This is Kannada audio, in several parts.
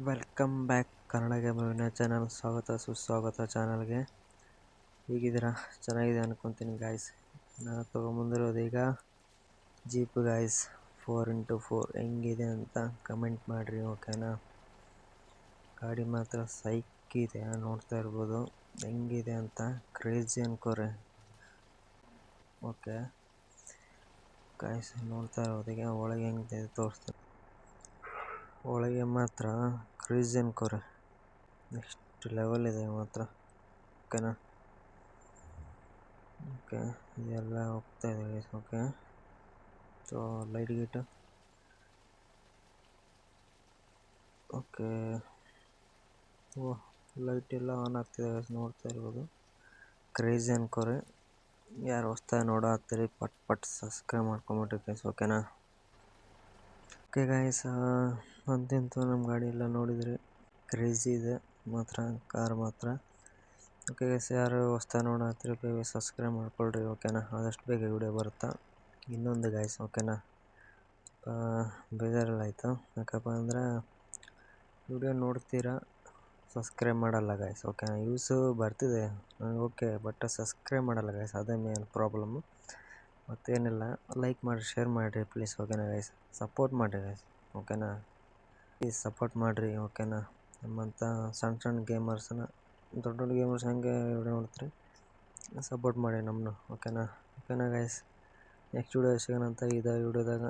ವೆಲ್ಕಮ್ ಬ್ಯಾಕ್ ಕನ್ನಡ ಗೇಮರ್ವಿನ ಚಾನಲ್. ಸ್ವಾಗತ ಸುಸ್ವಾಗತ ಚಾನಲ್ಗೆ. ಹೇಗಿದ್ದೀರಾ? ಚೆನ್ನಾಗಿದೆ ಅನ್ಕೊತೀನಿ ಗಾಯ್ಸ್. ನಾನು ತೊಗೊಂಬಂದಿರೋದು ಈಗ ಜೀಪ್ ಗಾಯ್ಸ್ 4x4 ಹೆಂಗಿದೆ ಅಂತ ಕಮೆಂಟ್ ಮಾಡಿರಿ, ಓಕೆನಾ? ಗಾಡಿ ಮಾತ್ರ ಸೈಕಿದೆ, ನೋಡ್ತಾ ಇರ್ಬೋದು ಹೆಂಗಿದೆ ಅಂತ. ಕ್ರೇಜಿ ಅನ್ಕೋರೆ. ಓಕೆ ಗಾಯ್ಸ್, ನೋಡ್ತಾ ಇರೋದೀಗ ಒಳಗೆ ಹೆಂಗಿದೆ ತೋರಿಸ್ತೀನಿ. ಒಳಗೆ ಮಾತ್ರ ಕ್ರೇಜಿ ಅನ್ಕೋರೆ, ನೆಕ್ಸ್ಟ್ ಲೆವೆಲ್ ಇದೆ ಮಾತ್ರ, ಓಕೆನಾ? ಓಕೆ, ಇದೆಲ್ಲ ಹೋಗ್ತಾ ಇದೆ ಗೈಸ್. ಓಕೆ, ಸೊ ಲೈಟ್ ಗೀಟ್ ಓಕೆ. ಓಹ್, ಲೈಟ್ ಎಲ್ಲ ಆನ್ ಆಗ್ತಿದೆ ಗೈಸ್, ನೋಡ್ತಾ ಇರ್ಬೋದು. ಕ್ರೇಜಿ ಅನ್ಕೋರೆ. ಯಾರು ಹೊಸ್ತಾಗಿ ನೋಡೋ ಹತ್ತಿರ ಪಟ್ ಸಬ್ಸ್ಕ್ರೈಬ್ ಮಾಡ್ಕೊಂಬಿಟ್ರಿ ಗೈಸ್, ಓಕೆನಾ? ಓಕೆ ಗಾಯ್ಸ್, ಅಂತಂತೂ ನಮ್ಮ ಗಾಡಿ ಎಲ್ಲ ನೋಡಿದ್ರಿ, ಕ್ರೇಜಿ ಇದೆ ಮಾತ್ರ ಕಾರ್ ಮಾತ್ರ. ಓಕೆ ಗೈಸ್, ಯಾರು ಹೊಸ್ತಾಗಿ ನೋಡೋ ಹತ್ತಿರ ಬೇಗ ಸಬ್ಸ್ಕ್ರೈಬ್ ಮಾಡ್ಕೊಳ್ರಿ, ಓಕೆನಾ? ಆದಷ್ಟು ಬೇಗ ವಿಡಿಯೋ ಬರುತ್ತಾ. ಇನ್ನೊಂದು ಗಾಯ್ಸ್, ಓಕೆನಾ? ಬೇಜಾರೆಲ್ಲ ಆಯಿತು, ಯಾಕಪ್ಪ ಅಂದರೆ ವಿಡಿಯೋ ನೋಡ್ತೀರಾ, ಸಬ್ಸ್ಕ್ರೈಬ್ ಮಾಡಲ್ಲ ಗಾಯ್ಸ್, ಓಕೆನಾ? ಯೂಸು ಬರ್ತಿದೆ ನನಗೆ, ಓಕೆ, ಬಟ್ ಸಬ್ಸ್ಕ್ರೈಬ್ ಮಾಡಲ್ಲ ಗಾಯ್ಸ್, ಅದೇ ಮೇನ್ ಪ್ರಾಬ್ಲಮ್ಮು. ಮತ್ತೇನಿಲ್ಲ, ಲೈಕ್ ಮಾಡಿ, ಶೇರ್ ಮಾಡಿರಿ ಪ್ಲೀಸ್, ಓಕೆನಾ ಗೈಸ್? ಸಪೋರ್ಟ್ ಮಾಡಿರಿ ಗೈಸ್, ಓಕೆನಾ? ಪ್ಲೀಸ್ ಸಪೋರ್ಟ್ ಮಾಡಿರಿ, ಓಕೆನಾ? ನಮ್ಮಂಥ ಸಣ್ಣ ಗೇಮರ್ಸನ್ನ, ದೊಡ್ಡ ಗೇಮರ್ಸ್ ಹೆಂಗೆ ವಿಡಿಯೋ ನೋಡ್ತೀರಿ, ಸಪೋರ್ಟ್ ಮಾಡಿ ನಮ್ಮನ್ನು, ಓಕೆನಾ ಗೈಸ್? Next video ಸಿಗೋಣಂತ. ಇದೇ ವಿಡಿಯೋದಾಗ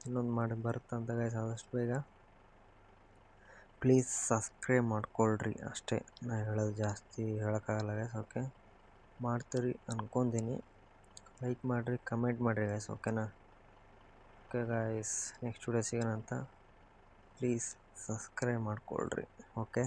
ಇನ್ನೊಂದು ಮಾಡಿ ಬರುತ್ತಂತ ಗೈಸ್, ಆದಷ್ಟು ಬೇಗ ಪ್ಲೀಸ್ ಸಬ್ಸ್ಕ್ರೈಬ್ ಮಾಡ್ಕೊಳ್ರಿ ಅಷ್ಟೇ. ನಾನು ಹೇಳೋದು ಜಾಸ್ತಿ ಹೇಳೋಕ್ಕಾಗಲ್ಲ ಗೈಸ್, ಓಕೆ? ಮಾಡ್ತೀರಿ ಅನ್ಕೊತೀನಿ. ಲೈಕ್ ಮಾಡಿರಿ, ಕಮೆಂಟ್ ಮಾಡಿರಿ ಗೈಸ್, ಓಕೆನಾ? ಓಕೆ ಗಾಯ್ಸ್, ನೆಕ್ಸ್ಟ್ ವಿಡಿಯೋ ಸಿಗೋಣಂತ. ಪ್ಲೀಸ್ ಸಬ್ಸ್ಕ್ರೈಬ್ ಮಾಡ್ಕೊಳ್ರಿ, ಓಕೆ?